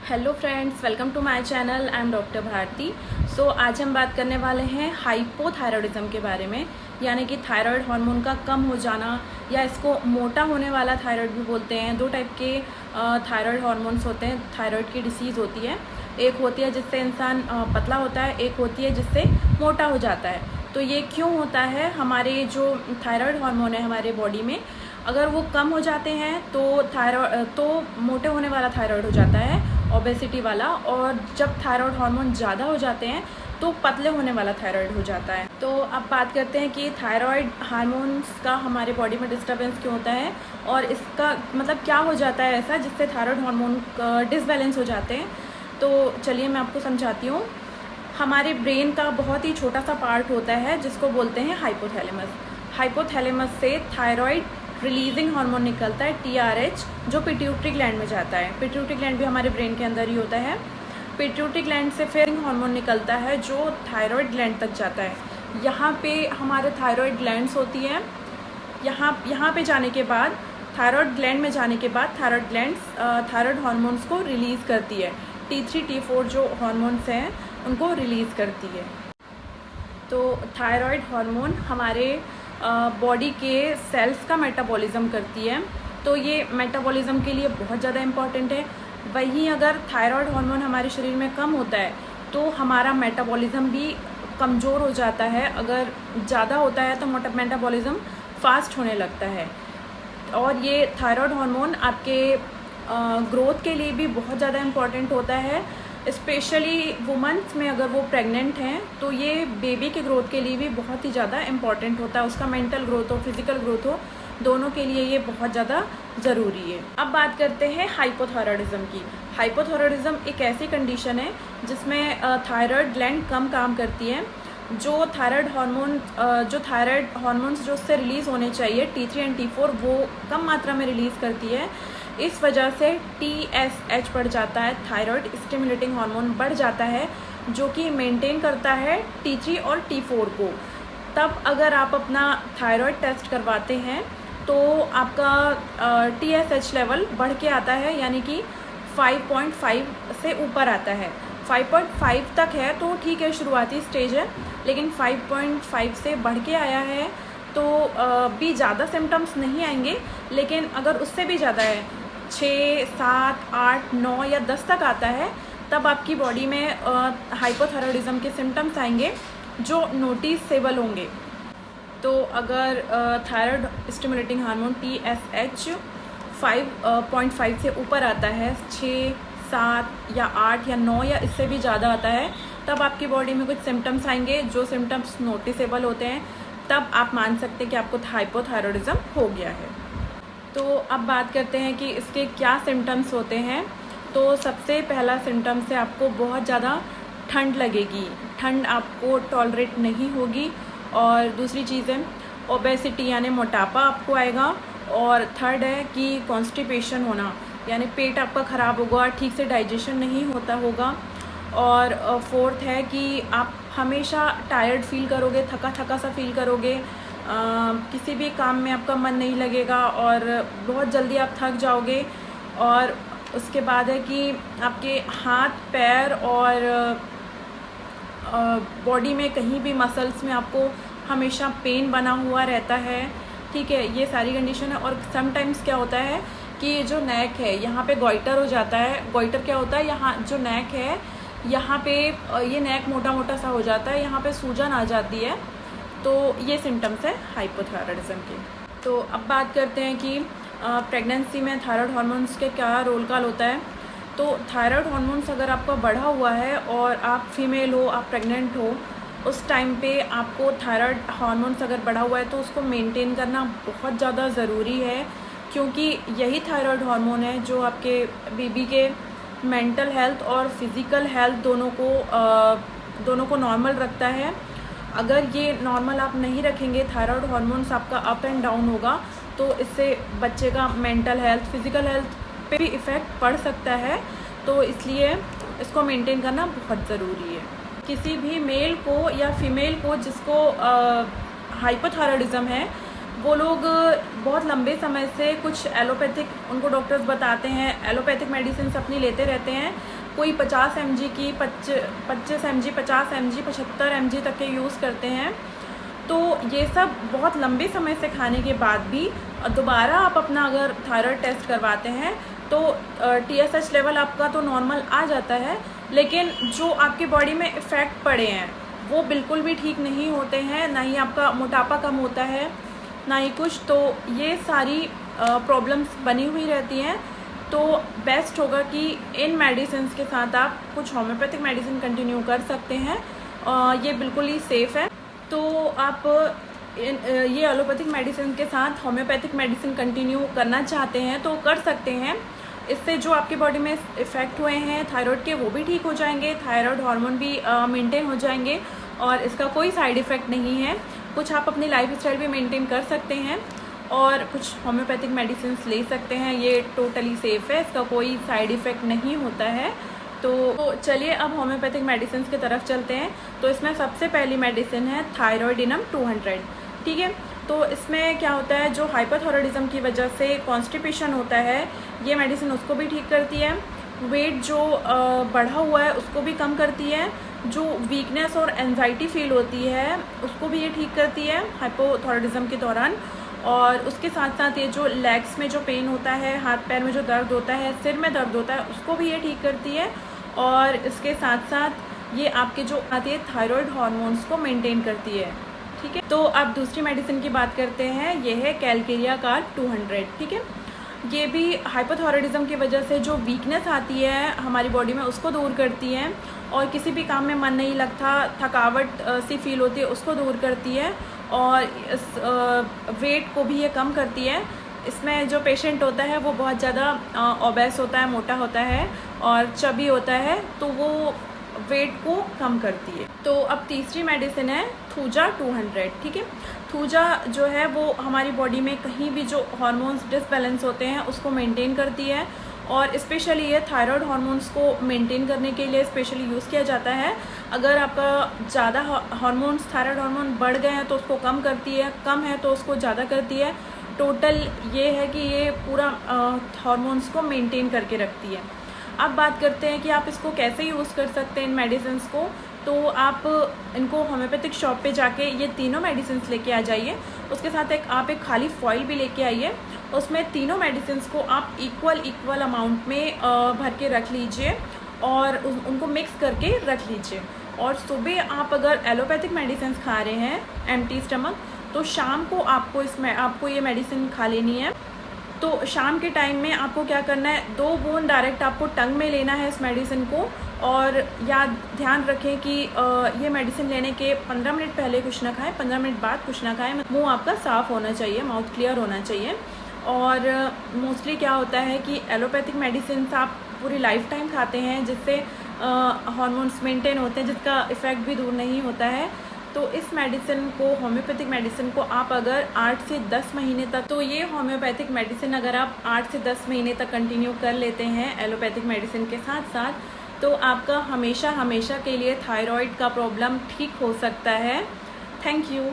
Hello friends, welcome to my channel. I am doctor Bharti. So आज हम बात करने वाले हैं हाइपोथायरॉयडिज्म के बारे में, यानी कि थायराइड हार्मोन का कम हो जाना, या इसको मोटा होने वाला थायराइड भी बोलते हैं। दो टाइप के थायराइड हार्मोन्स होते हैं, थायराइड की डिसीज़ होती है। एक होती है जिससे इंसान पतला होता है, एक होती है जिससे मोटा हो जाता है। तो ये क्यों होता है? हमारे जो थायराइड हार्मोन है हमारे बॉडी में, अगर वो कम हो जाते हैं तो मोटे होने वाला थायराइड हो जाता है, ओबेसिटी वाला। और जब थायराइड हार्मोन ज़्यादा हो जाते हैं तो पतले होने वाला थायराइड हो जाता है। तो अब बात करते हैं कि थायराइड हार्मोन्स का हमारे बॉडी में डिस्टर्बेंस क्यों होता है और इसका मतलब क्या हो जाता है ऐसा जिससे थायराइड हार्मोन डिसबैलेंस हो जाते हैं। तो चलिए मैं आपको समझाती हूँ। हमारे ब्रेन का बहुत ही छोटा सा पार्ट होता है जिसको बोलते हैं हाइपोथैलेमस। हाइपोथैलेमस से थायराइड रिलीजिंग हार्मोन निकलता है TRH, जो पिट्यूटरी ग्लैंड में जाता है। पिट्यूटरी ग्लैंड भी हमारे ब्रेन के अंदर ही होता है। पिट्यूटरी ग्लैंड से फिर हार्मोन निकलता है जो थायराइड ग्लैंड तक जाता है। यहाँ पे हमारे थायराइड ग्लैंड्स होती हैं। यहाँ पे जाने के बाद, थायराइड ग्लैंड में जाने के बाद थायराइड ग्लैंड्स थायराइड हार्मोन्स को रिलीज़ करती है। T3 T4 जो हार्मोन्स हैं उनको रिलीज़ करती है। तो थायराइड हार्मोन हमारे बॉडी के सेल्स का मेटाबॉलिज्म करती है, तो ये मेटाबॉलिज्म के लिए बहुत ज़्यादा इम्पॉर्टेंट है। वहीं अगर थायराइड हार्मोन हमारे शरीर में कम होता है तो हमारा मेटाबॉलिज्म भी कमज़ोर हो जाता है। अगर ज़्यादा होता है तो मेटाबॉलिज्म फास्ट होने लगता है। और ये थायराइड हार्मोन आपके ग्रोथ के लिए भी बहुत ज़्यादा इम्पॉर्टेंट होता है, स्पेशली वुमेंस में। अगर वो प्रेग्नेंट हैं तो ये बेबी के ग्रोथ के लिए भी बहुत ही ज़्यादा इम्पॉर्टेंट होता है। उसका मेंटल ग्रोथ हो, फिजिकल ग्रोथ हो, दोनों के लिए ये बहुत ज़्यादा ज़रूरी है। अब बात करते हैं हाइपोथायरॉयडिज्म की। हाइपोथायरॉयडिज्म एक ऐसी कंडीशन है जिसमें थायराइड ग्लैंड कम काम करती है। जो थायराइड हार्मोन्स जो उससे रिलीज़ होने चाहिए T3 एंड T4, वो कम मात्रा में रिलीज़ करती है। इस वजह से TSH बढ़ जाता है, थायराइड स्टिमुलेटिंग हार्मोन बढ़ जाता है, जो कि मेंटेन करता है T3 और T4 को। तब अगर आप अपना थायराइड टेस्ट करवाते हैं तो आपका TSH लेवल बढ़ के आता है, यानी कि 5.5 से ऊपर आता है। 5.5 तक है तो ठीक है, शुरुआती स्टेज है, लेकिन 5.5 से बढ़ के आया है तो भी ज़्यादा सिम्टम्स नहीं आएंगे। लेकिन अगर उससे भी ज़्यादा है, 6, 7, 8, 9 या 10 तक आता है, तब आपकी बॉडी में हाइपोथायरॉयडिज्म के सिम्टम्स आएंगे जो नोटिसेबल होंगे। तो अगर थायराइड स्टिमुलेटिंग हार्मोन TSH 5.5 से ऊपर आता है, 6, 7 या 8 या 9 या इससे भी ज़्यादा आता है, तब आपकी बॉडी में कुछ सिम्टम्स आएंगे जो सिम्टम्स नोटिसेबल होते हैं। तब आप मान सकते हैं कि आपको हाइपोथायरॉयडिज्म हो गया है। तो अब बात करते हैं कि इसके क्या सिम्टम्स होते हैं। तो सबसे पहला सिम्टम्स है आपको बहुत ज़्यादा ठंड लगेगी, ठंड आपको टॉलरेट नहीं होगी। और दूसरी चीज़ है ओबेसिटी, यानी मोटापा आपको आएगा। और थर्ड है कि कॉन्स्टिपेशन होना, यानी पेट आपका ख़राब होगा, ठीक से डाइजेशन नहीं होता होगा। और फोर्थ है कि आप हमेशा टायर्ड फील करोगे, थका थका सा फील करोगे, किसी भी काम में आपका मन नहीं लगेगा और बहुत जल्दी आप थक जाओगे। और उसके बाद है कि आपके हाथ, पैर और बॉडी में कहीं भी मसल्स में आपको हमेशा पेन बना हुआ रहता है। ठीक है, ये सारी कंडीशन है। और समटाइम्स क्या होता है कि जो नेक है यहाँ पे गॉइटर हो जाता है। गॉइटर क्या होता है, यहाँ जो नेक है यहाँ पे ये नेक मोटा मोटा सा हो जाता है, यहाँ पे सूजन आ जाती है। तो ये सिम्टम्स है हाइपोथायरॉयडिज्म के। तो अब बात करते हैं कि प्रेगनेंसी में थायराइड हार्मोन्स के क्या रोल कॉल होता है। तो थायराइड हार्मोन्स अगर आपका बढ़ा हुआ है और आप फीमेल हो, आप प्रेग्नेंट हो, उस टाइम पे आपको थायराइड हार्मोन्स अगर बढ़ा हुआ है तो उसको मेंटेन करना बहुत ज़्यादा ज़रूरी है, क्योंकि यही थायराइड हार्मोन है जो आपके बेबी के मेंटल हेल्थ और फिज़िकल हेल्थ दोनों को नॉर्मल रखता है। अगर ये नॉर्मल आप नहीं रखेंगे, थायराइड हार्मोन्स आपका अप एंड डाउन होगा, तो इससे बच्चे का मेंटल हेल्थ, फिज़िकल हेल्थ पे भी इफ़ेक्ट पड़ सकता है। तो इसलिए इसको मेंटेन करना बहुत ज़रूरी है। किसी भी मेल को या फीमेल को जिसको हाइपोथायरॉयडिज्म है, वो लोग बहुत लंबे समय से कुछ एलोपैथिक, उनको डॉक्टर्स बताते हैं, एलोपैथिक मेडिसिन अपनी लेते रहते हैं, कोई 50 mg की 25 mg 50 mg 75 mg तक के यूज़ करते हैं। तो ये सब बहुत लंबे समय से खाने के बाद भी दोबारा आप अपना अगर थायराइड टेस्ट करवाते हैं तो TSH लेवल आपका तो नॉर्मल आ जाता है, लेकिन जो आपकी बॉडी में इफ़ेक्ट पड़े हैं वो बिल्कुल भी ठीक नहीं होते हैं। ना ही आपका मोटापा कम होता है, ना ही कुछ। तो ये सारी प्रॉब्लम्स बनी हुई रहती हैं। तो बेस्ट होगा कि इन मेडिसिन के साथ आप कुछ होम्योपैथिक मेडिसिन कंटिन्यू कर सकते हैं। ये बिल्कुल ही सेफ़ है। तो आप ये एलोपैथिक मेडिसिन के साथ होम्योपैथिक मेडिसिन कंटिन्यू करना चाहते हैं तो कर सकते हैं। इससे जो आपकी बॉडी में इफ़ेक्ट हुए हैं थायराइड के वो भी ठीक हो जाएंगे, थायराइड हार्मोन भी मेंटेन हो जाएंगे और इसका कोई साइड इफ़ेक्ट नहीं है। कुछ आप अपनी लाइफस्टाइल भी मेंटेन कर सकते हैं और कुछ होम्योपैथिक मेडिसिन ले सकते हैं। ये टोटली सेफ़ है, इसका कोई साइड इफ़ेक्ट नहीं होता है। तो चलिए अब होम्योपैथिक मेडिसिन की तरफ चलते हैं। तो इसमें सबसे पहली मेडिसिन है थायरॉयडिनम 200, ठीक है। तो इसमें क्या होता है, जो हाइपोथायरॉयडिज्म की वजह से कॉन्स्टिपेशन होता है, ये मेडिसिन उसको भी ठीक करती है। वेट जो बढ़ा हुआ है उसको भी कम करती है। जो वीकनेस और एंजाइटी फील होती है उसको भी ये ठीक करती है हाइपोथायरॉयडिज्म के दौरान। और उसके साथ साथ ये जो लेग्स में जो पेन होता है, हाथ पैर में जो दर्द होता है, सिर में दर्द होता है, उसको भी ये ठीक करती है। और इसके साथ साथ ये आपके जो आती है थायराइड हार्मोन्स को मेंटेन करती है, ठीक है। तो अब दूसरी मेडिसिन की बात करते हैं, ये है कैलकेरिया कार्ब 200, ठीक है। ये भी हाइपोथायरॉयडिज्म की वजह से जो वीकनेस आती है हमारी बॉडी में उसको दूर करती है और किसी भी काम में मन नहीं लगता, थकावट सी फील होती है, उसको दूर करती है और इस वेट को भी ये कम करती है। इसमें जो पेशेंट होता है वो बहुत ज़्यादा ओबेस होता है, मोटा होता है और चबी होता है, तो वो वेट को कम करती है। तो अब तीसरी मेडिसिन है थूजा 200, ठीक है। थूजा जो है वो हमारी बॉडी में कहीं भी जो हार्मोन्स डिसबैलेंस होते हैं उसको मेंटेन करती है और स्पेशली ये थायराइड हार्मोन्स को मेंटेन करने के लिए स्पेशली यूज़ किया जाता है। अगर आपका ज़्यादा हार्मोन्स थायराइड हार्मोन बढ़ गए हैं तो उसको कम करती है, कम है तो उसको ज़्यादा करती है। टोटल ये है कि ये पूरा हार्मोन्स को मेंटेन करके रखती है। अब बात करते हैं कि आप इसको कैसे यूज़ कर सकते हैं इन मेडिसिन को। तो आप इनको होम्योपैथिक शॉप पे जाके ये तीनों मेडिसिन लेके आ जाइए। उसके साथ आप एक खाली फॉइल भी लेके आइए। उसमें तीनों मेडिसिन को आप इक्वल अमाउंट में भर के रख लीजिए और उनको मिक्स करके रख लीजिए। और सुबह आप अगर एलोपैथिक मेडिसिन खा रहे हैं एम्प्टी स्टमक, तो शाम को आपको ये मेडिसिन खा लेनी है। तो शाम के टाइम में आपको क्या करना है, 2 बूंद डायरेक्ट आपको टंग में लेना है इस मेडिसिन को। और ध्यान रखें कि ये मेडिसिन लेने के 15 मिनट पहले कुछ ना खाएं, 15 मिनट बाद कुछ ना खाएं। मुंह आपका साफ़ होना चाहिए, माउथ क्लियर होना चाहिए। और मोस्टली क्या होता है कि एलोपैथिक मेडिसिन आप पूरी लाइफ टाइम खाते हैं, जिससे हार्मोन्स मेंटेन होते हैं, जिसका इफ़ेक्ट भी दूर नहीं होता है। तो इस मेडिसिन को, होम्योपैथिक मेडिसिन को आप अगर 8 से 10 महीने तक, तो ये होम्योपैथिक मेडिसिन अगर आप 8 से 10 महीने तक कंटिन्यू कर लेते हैं एलोपैथिक मेडिसिन के साथ साथ, तो आपका हमेशा के लिए थायराइड का प्रॉब्लम ठीक हो सकता है। Thank you.